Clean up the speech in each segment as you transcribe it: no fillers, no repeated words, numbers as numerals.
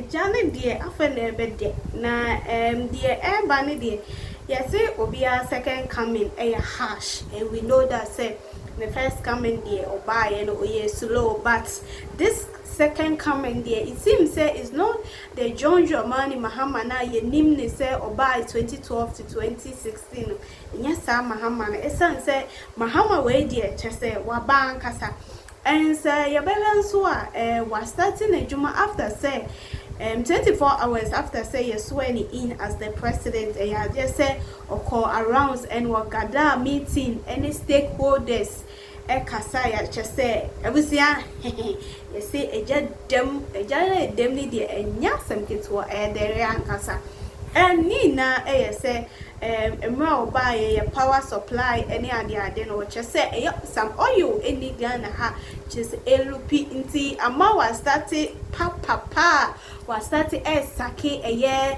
Janet dear, often a bed na dear air banny dear. Yes, it will be our second coming a hash, and we know that say the first coming dear or buy and or slow, but this second coming there, it seems say it's not the John Dramani Mahama na ye nimni say or by 2012 to 2016. Yes, sir, Mahama. It's say Mahama way dear, just say waban kasa. And say your balance was starting a juma after say 24 hours after say you're swearing in as the president. And just say or call around and what gather meeting any stakeholders. Kasaya just say ebusia you see a dem ni de enya sem kitwa dere ankasa and ni na say emra oba ye power supply any ade no just say some oil any Ghana ha just elupi nti ama was started papa was started SACKED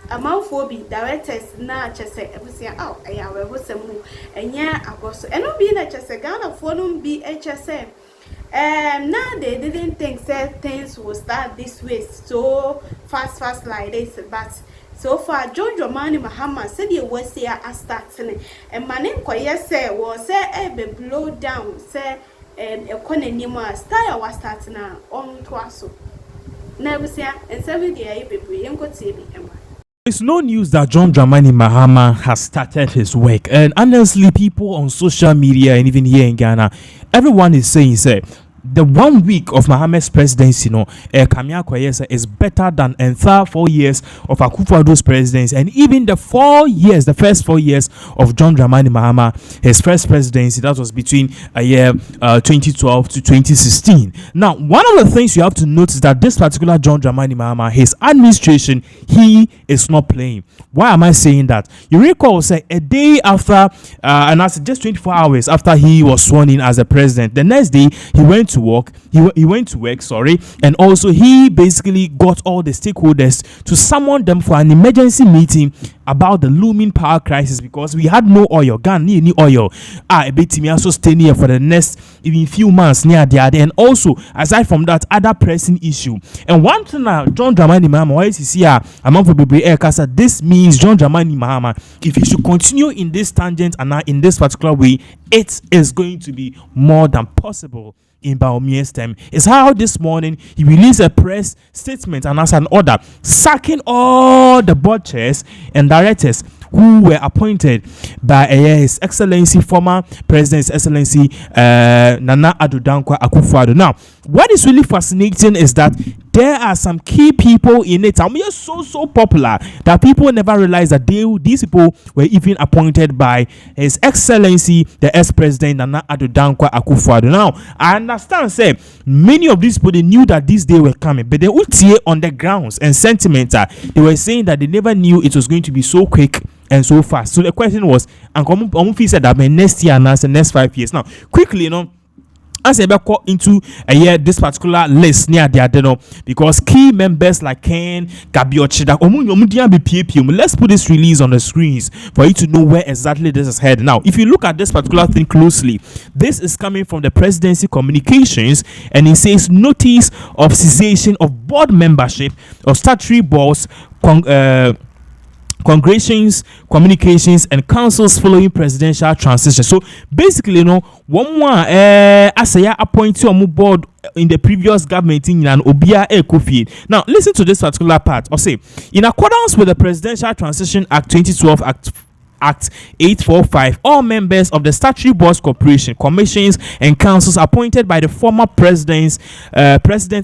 amountphobi directors na chese ebusia aya we hosemu enya agoso eno bi na chese Ghana phone bi chese now they didn't think say things will start this way so fast like this, but so far John Dramani Mahama said he was here as starting and manin koye say was say be blow down say economy style was starting on twaso na ebusia and 7 day people yenko TV emma. It's no news that John Dramani Mahama has started his work, and honestly, people on social media and even here in Ghana, everyone is saying, say, the 1 week of Mahama's presidency, Kamia Kwayesa is better than entire 4 years of Akufo-Addo's presidency, and even the first 4 years of John Dramani Mahama, his first presidency, that was between 2012 to 2016. Now, one of the things you have to notice that this particular John Dramani Mahama, his administration, he is not playing. Why am I saying that? You recall, say, a day after, and that's just 24 hours after he was sworn in as a president, the next day he went to work, and also he basically got all the stakeholders to summon them for an emergency meeting about the looming power crisis, because we had no oil, Ghana need oil. A bit me also staying here for the next even few months near the other, and also aside from that, other pressing issue. And one thing now, John Dramani Mahama, why is he here among the air casa? This means John Dramani Mahama, if he should continue in this tangent and in this particular way, it is going to be more than possible in Baumia's time. It's how this morning he released a press statement and as an order sacking all the board chairs and directors who were appointed by His Excellency, former President, His Excellency Nana Addo Dankwa Akufo-Addo. Now, what is really fascinating is that there are some key people in it. I mean, it's so popular that people never realized that these people were even appointed by His Excellency, the ex-president Nana Addo Dankwa Akufo-Addo. Now, I understand, say, many of these people, they knew that this day were coming, but they would see on the grounds and sentimental. They were saying that they never knew it was going to be so quick and so fast. So the question was, and Omufi said that by next year and the next 5 years. Now, quickly, as I go into this particular list near the other, because key members like Ken, Gabiochi, let's put this release on the screens for you to know where exactly this is headed. Now, if you look at this particular thing closely, this is coming from the presidency communications, and it says notice of cessation of board membership of statutory boards, congregations, communications, and councils following presidential transition. So basically, one more asaya appointee on board in the previous government in an Obia Kofi. Now, listen to this particular part. I'll say, in accordance with the Presidential Transition Act 2012 Act 845, all members of the statutory boards, corporation, commissions, and councils appointed by the former president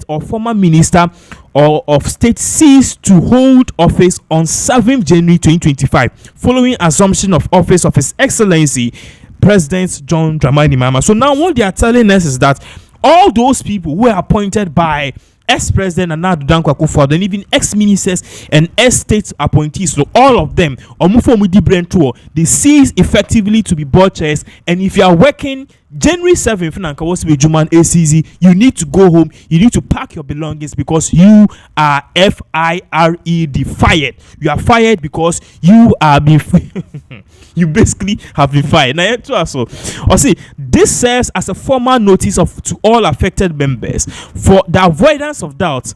or former minister or of state cease to hold office on 7th January 2025, following assumption of office of His Excellency President John Dramani Mahama. So now what they are telling us is that all those people who were appointed by ex-president Nana Addo Dankwa Akufo-Addo and even ex-ministers and ex-state appointees, so all of them, they cease effectively to be board chairs. And if you are working January 7th, you need to go home. You need to pack your belongings because you are fired. Fired. You are fired because you are being you basically have been fired. Now, so see, this serves as a formal notice to all affected members for the avoidance of doubt.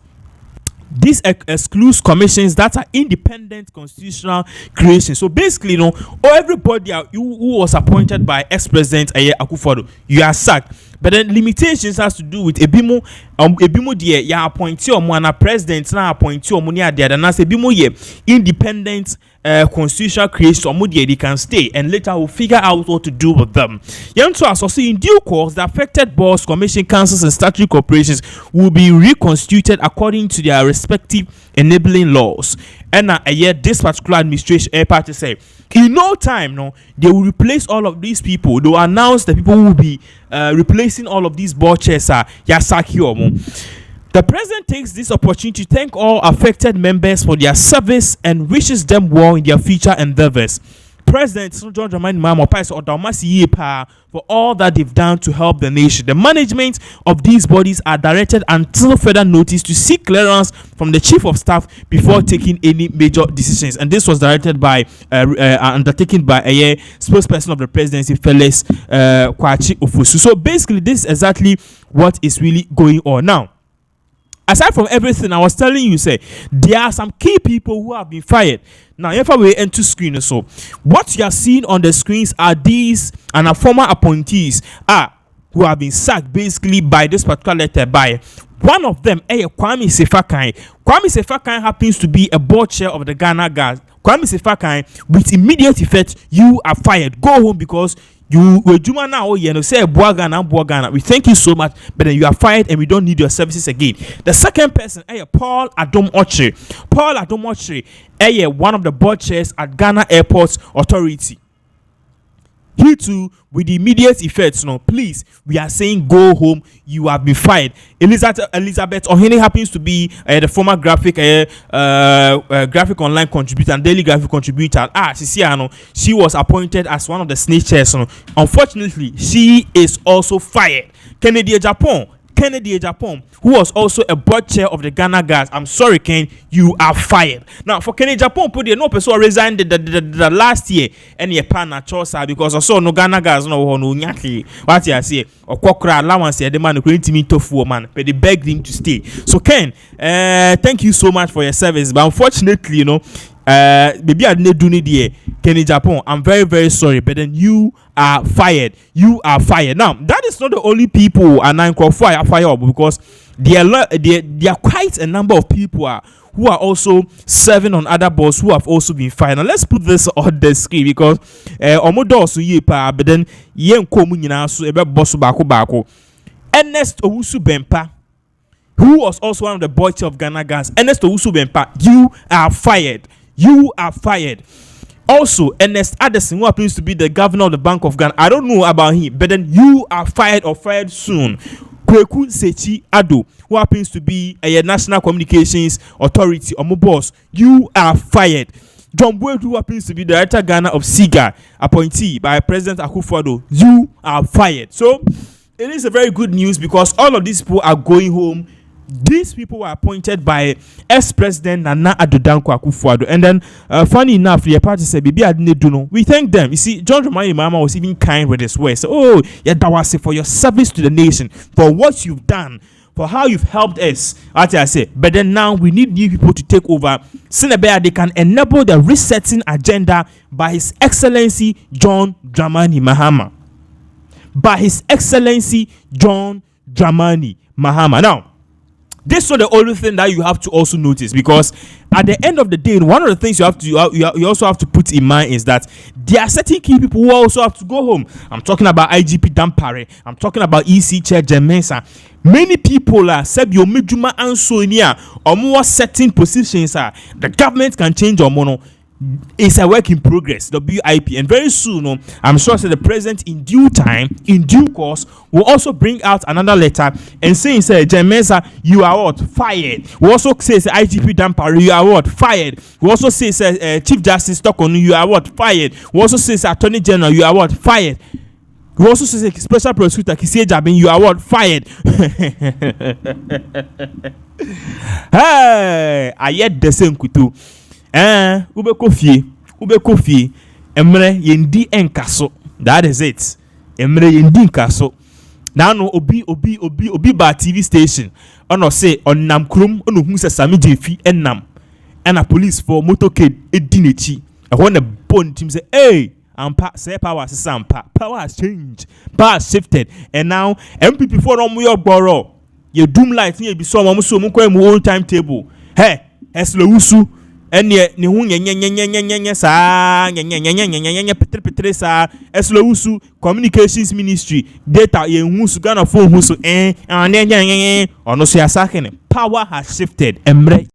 This excludes commissions that are independent constitutional creations. So basically, everybody who was appointed by ex-president Akufo-Addo, you are sacked. But then limitations has to do with ebimu die ya appointee omo na president na appointee omo ni ade na say ebimu ye independent constitutional creations omo die they can stay, and later we'll figure out what to do with them. So in due course, the affected boards, commission, councils, and statutory corporations will be reconstituted according to their respective enabling laws. And this particular administration party say in no time they will replace all of these people. They will announce the people who will be replacing all of these board chairs. The president takes this opportunity to thank all affected members for their service and wishes them well in their future endeavors. President John Dramani Mahama for all that they've done to help the nation. The management of these bodies are directed until further notice to seek clearance from the chief of staff before taking any major decisions. And this was directed by undertaken by a spokesperson of the presidency, Felix Kwachi Ofosu. So basically, this is exactly what is really going on now. Aside from everything I was telling you, there are some key people who have been fired. Now, if we enter screen, so what you are seeing on the screens are these and former appointees who have been sacked basically by this particular letter by one of them, Kwame Sefakan. Kwame Sefakan happens to be a board chair of the Ghana Gas. Kwame Sefakan, with immediate effect, you are fired. Go home because you were Juma now, say Ghana. We thank you so much, but then you are fired and we don't need your services again. The second person, Paul Adom Ochre. Paul Adom Ochre, one of the board chairs at Ghana Airports Authority. He too, with immediate effects, please, we are saying go home. You have been fired. Elizabeth Ohene happens to be the former graphic online contributor and daily graphic contributor. She was appointed as one of the snake chairs. Unfortunately, she is also fired. Kennedy Japan, who was also a board chair of the Ghana Gas. I'm sorry, Ken, you are fired. Now, for Kennedy Japan, no person resigned the last year and ye pana chosa because I saw no Ghana Gas no nyaki. What you say? Or kokra allowance the man creating me tofu man, but they begged him to stay. So Ken, thank you so much for your service. But unfortunately, maybe I didn't do it. Kenny Japan, I'm very, very sorry, but then you are fired. You are fired. Now, that is not the only people and I'm fired because there are quite a number of people who are also serving on other boards who have also been fired. Now, let's put this on the screen because but then Ernest Owusu Bempa, who was also one of the board of Ghana Gas. Ernest Owusu Bempa, you are fired. You are fired. Also, Ernest Addison, who happens to be the governor of the Bank of Ghana. I don't know about him, but then you are fired or fired soon. Kweku Sechi Ado, who happens to be a National Communications Authority, or boss, you are fired. John Boyd, who happens to be the director Ghana of SIGA, appointee by President Akufo-Addo, you are fired. So, it is a very good news because all of these people are going home. These people were appointed by ex-president Nana Addo Dankwa Akufo-Addo. And then, funny enough, the party said, "Baby, I didn't do no." We thank them. You see, John Dramani Mahama was even kind with his words. So, that was for your service to the nation, for what you've done, for how you've helped us. What I say, but then now we need new people to take over. Sinebea, they can enable the resetting agenda by His Excellency John Dramani Mahama. By His Excellency John Dramani Mahama. Now, this is not the only thing that you have to also notice, because at the end of the day, one of the things you also have to put in mind is that there are certain key people who also have to go home. I'm talking about IGP Dampare. I'm talking about EC Chair Jemensa. Many people are said your Mijuma and Sonia or more certain positions the government can change or mono. It's a work in progress, WIP, and very soon, I'm sure that the president, in due time, in due course, will also bring out another letter and saying, Jemensa, you are what? Fired. We also say, IGP Dampare, you are what? Fired. We also say, Chief Justice Tokonu, you are what? Fired. We also say, Attorney General, you are what? Fired. We also say, Special Prosecutor Kisie Jabin, you are what? Fired. Hey, I yet the same kutu. Ube kofi, emre yendi enkaso. That is it. Emre yendi enkaso. Now no obi ba TV station. Ono say on nam krum ono hu se Sami Jefi enam. And a police for motorcade edinechi. I want a bone team say, hey, say power power has changed, power has shifted, and now MPP for your borrow. Your doom light here be so own timetable. Hey, Eslowusu. And yet, Eslowusu Communications Ministry data Ghana phone power has shifted.